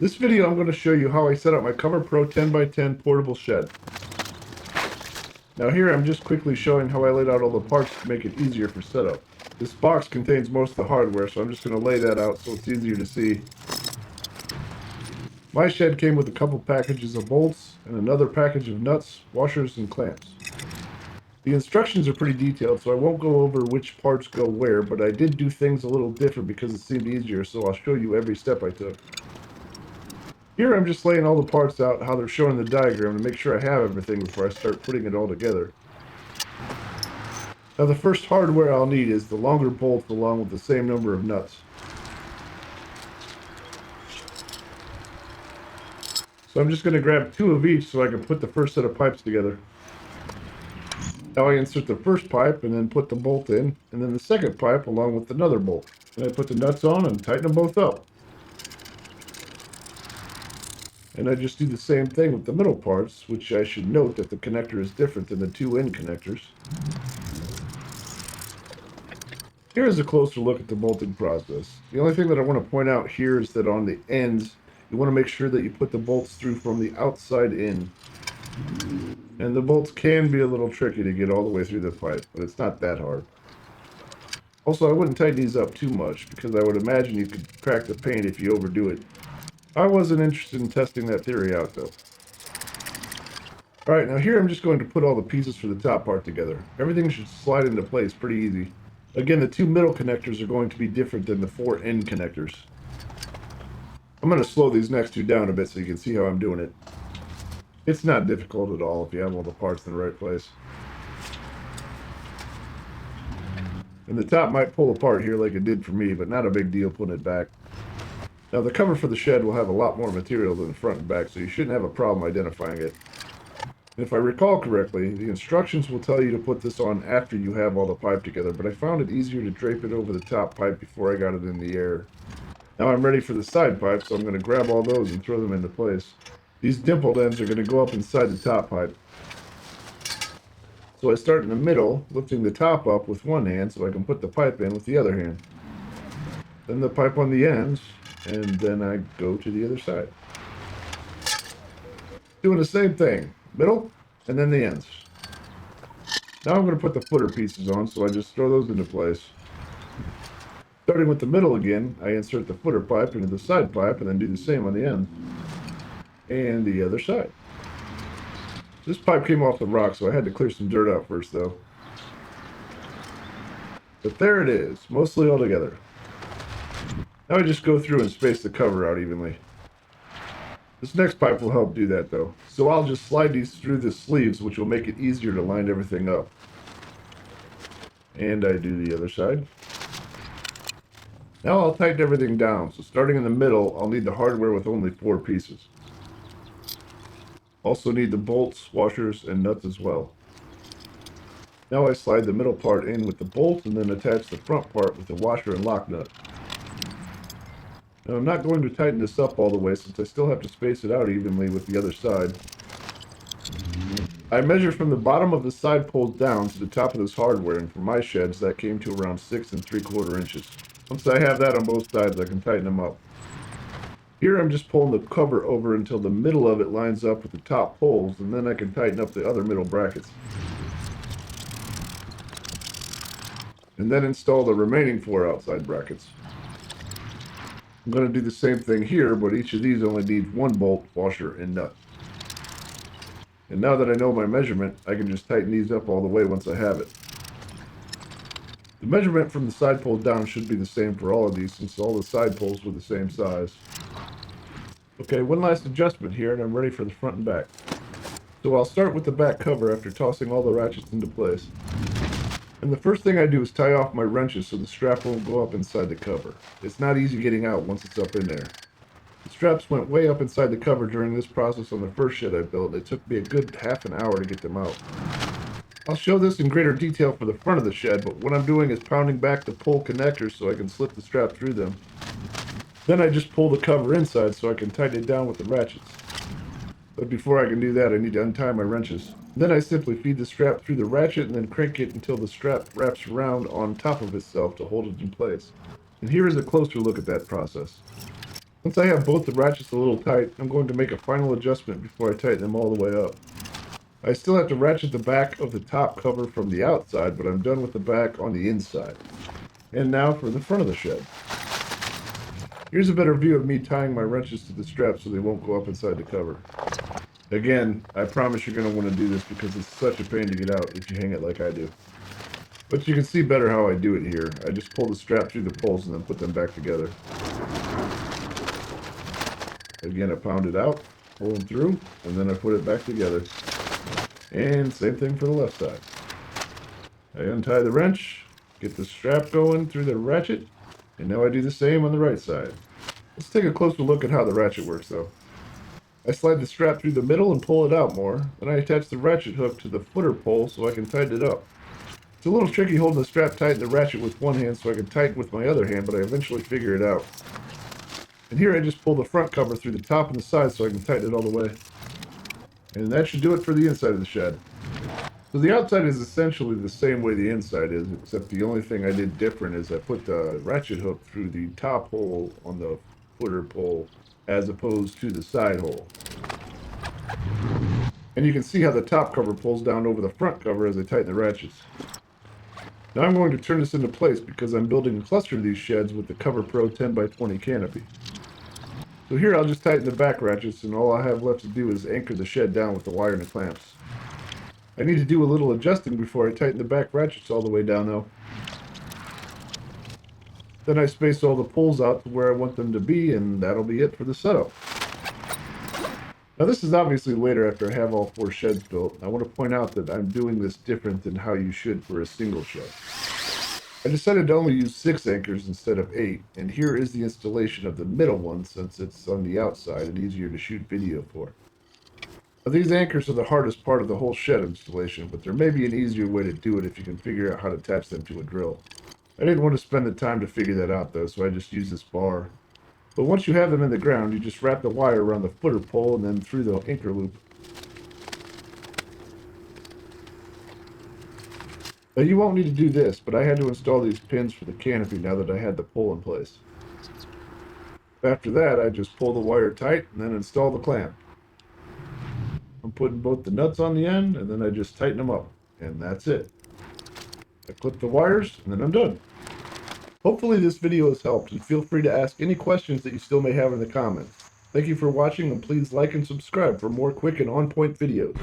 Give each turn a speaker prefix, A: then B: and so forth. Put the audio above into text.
A: This video I'm going to show you how I set up my CoverPro 10x10 portable shed. Now here I'm just quickly showing how I laid out all the parts to make it easier for setup. This box contains most of the hardware, so I'm just going to lay that out so it's easier to see. My shed came with a couple packages of bolts and another package of nuts, washers, and clamps. The instructions are pretty detailed, so I won't go over which parts go where, but I did do things a little different because it seemed easier, so I'll show you every step I took. Here I'm just laying all the parts out how they're shown in the diagram to make sure I have everything before I start putting it all together. Now the first hardware I'll need is the longer bolts along with the same number of nuts. So I'm just going to grab 2 of each so I can put the first set of pipes together. Now I insert the first pipe and then put the bolt in, and then the second pipe along with another bolt. Then I put the nuts on and tighten them both up. And I just do the same thing with the middle parts, which I should note that the connector is different than the 2 end connectors. Here is a closer look at the bolting process. The only thing that I want to point out here is that on the ends, you want to make sure that you put the bolts through from the outside in. And the bolts can be a little tricky to get all the way through the pipe, but it's not that hard. Also, I wouldn't tighten these up too much, because I would imagine you could crack the paint if you overdo it. I wasn't interested in testing that theory out, though. Alright, now here I'm just going to put all the pieces for the top part together. Everything should slide into place pretty easy. Again, the 2 middle connectors are going to be different than the 4 end connectors. I'm going to slow these next 2 down a bit so you can see how I'm doing it. It's not difficult at all if you have all the parts in the right place. And the top might pull apart here like it did for me, but not a big deal putting it back. Now the cover for the shed will have a lot more material than the front and back, so you shouldn't have a problem identifying it. And if I recall correctly, the instructions will tell you to put this on after you have all the pipe together, but I found it easier to drape it over the top pipe before I got it in the air. Now I'm ready for the side pipes, so I'm going to grab all those and throw them into place. These dimpled ends are going to go up inside the top pipe. So I start in the middle, lifting the top up with one hand so I can put the pipe in with the other hand. Then the pipe on the ends, and then I go to the other side. Doing the same thing, middle, and then the ends. Now I'm going to put the footer pieces on, so I just throw those into place. Starting with the middle again, I insert the footer pipe into the side pipe and then do the same on the end. And the other side. This pipe came off the rock, so I had to clear some dirt out first, though. But there it is, mostly all together. Now I just go through and space the cover out evenly. This next pipe will help do that, though. So I'll just slide these through the sleeves, which will make it easier to line everything up. And I do the other side. Now I'll tighten everything down, so starting in the middle, I'll need the hardware with only 4 pieces. Also need the bolts, washers, and nuts as well. Now I slide the middle part in with the bolt and then attach the front part with the washer and lock nut. Now I'm not going to tighten this up all the way since I still have to space it out evenly with the other side. I measure from the bottom of the side poles down to the top of this hardware, and for my sheds that came to around 6 3/4 inches. Once I have that on both sides, I can tighten them up. Here I'm just pulling the cover over until the middle of it lines up with the top poles, and then I can tighten up the other middle brackets. And then install the remaining 4 outside brackets. I'm going to do the same thing here, but each of these only needs 1 bolt, washer, and nut. And now that I know my measurement, I can just tighten these up all the way once I have it. The measurement from the side pole down should be the same for all of these since all the side poles were the same size. Okay, one last adjustment here and I'm ready for the front and back. So I'll start with the back cover after tossing all the ratchets into place. And the first thing I do is tie off my wrenches so the strap won't go up inside the cover. It's not easy getting out once it's up in there. The straps went way up inside the cover during this process on the first shed I built. It took me a good half an hour to get them out. I'll show this in greater detail for the front of the shed, but what I'm doing is pounding back the pull connectors so I can slip the strap through them. Then I just pull the cover inside so I can tighten it down with the ratchets. But before I can do that, I need to untie my wrenches. Then I simply feed the strap through the ratchet and then crank it until the strap wraps around on top of itself to hold it in place. And here is a closer look at that process. Once I have both the ratchets a little tight, I'm going to make a final adjustment before I tighten them all the way up. I still have to ratchet the back of the top cover from the outside, but I'm done with the back on the inside. And now for the front of the shed. Here's a better view of me tying my wrenches to the straps so they won't go up inside the cover. Again, I promise you're going to want to do this because it's such a pain to get out if you hang it like I do. But you can see better how I do it here. I just pull the strap through the poles and then put them back together. Again, I pound it out, pull them through, and then I put it back together. And same thing for the left side. I untie the wrench, get the strap going through the ratchet, and now I do the same on the right side. Let's take a closer look at how the ratchet works though. I slide the strap through the middle and pull it out more. Then I attach the ratchet hook to the footer pole so I can tighten it up. It's a little tricky holding the strap tight and the ratchet with one hand so I can tighten with my other hand, but I eventually figure it out. And here I just pull the front cover through the top and the side so I can tighten it all the way. And that should do it for the inside of the shed. So the outside is essentially the same way the inside is, except the only thing I did different is I put the ratchet hook through the top hole on the footer pole as opposed to the side hole. And you can see how the top cover pulls down over the front cover as I tighten the ratchets. Now I'm going to turn this into place because I'm building a cluster of these sheds with the CoverPro 10x20 canopy. So here I'll just tighten the back ratchets and all I have left to do is anchor the shed down with the wire and the clamps. I need to do a little adjusting before I tighten the back ratchets all the way down though. Then I space all the poles out to where I want them to be and that'll be it for the setup. Now this is obviously later after I have all 4 sheds built. I want to point out that I'm doing this different than how you should for a single shed. I decided to only use 6 anchors instead of 8, and here is the installation of the middle one since it's on the outside and easier to shoot video for. Now these anchors are the hardest part of the whole shed installation, but there may be an easier way to do it if you can figure out how to attach them to a drill. I didn't want to spend the time to figure that out though, so I just used this bar. But once you have them in the ground, you just wrap the wire around the footer pole and then through the anchor loop. Now you won't need to do this, but I had to install these pins for the canopy now that I had the pole in place. After that, I just pull the wire tight and then install the clamp. I'm putting both the nuts on the end and then I just tighten them up. And that's it. I clip the wires and then I'm done. Hopefully this video has helped and feel free to ask any questions that you still may have in the comments. Thank you for watching and please like and subscribe for more quick and on-point videos.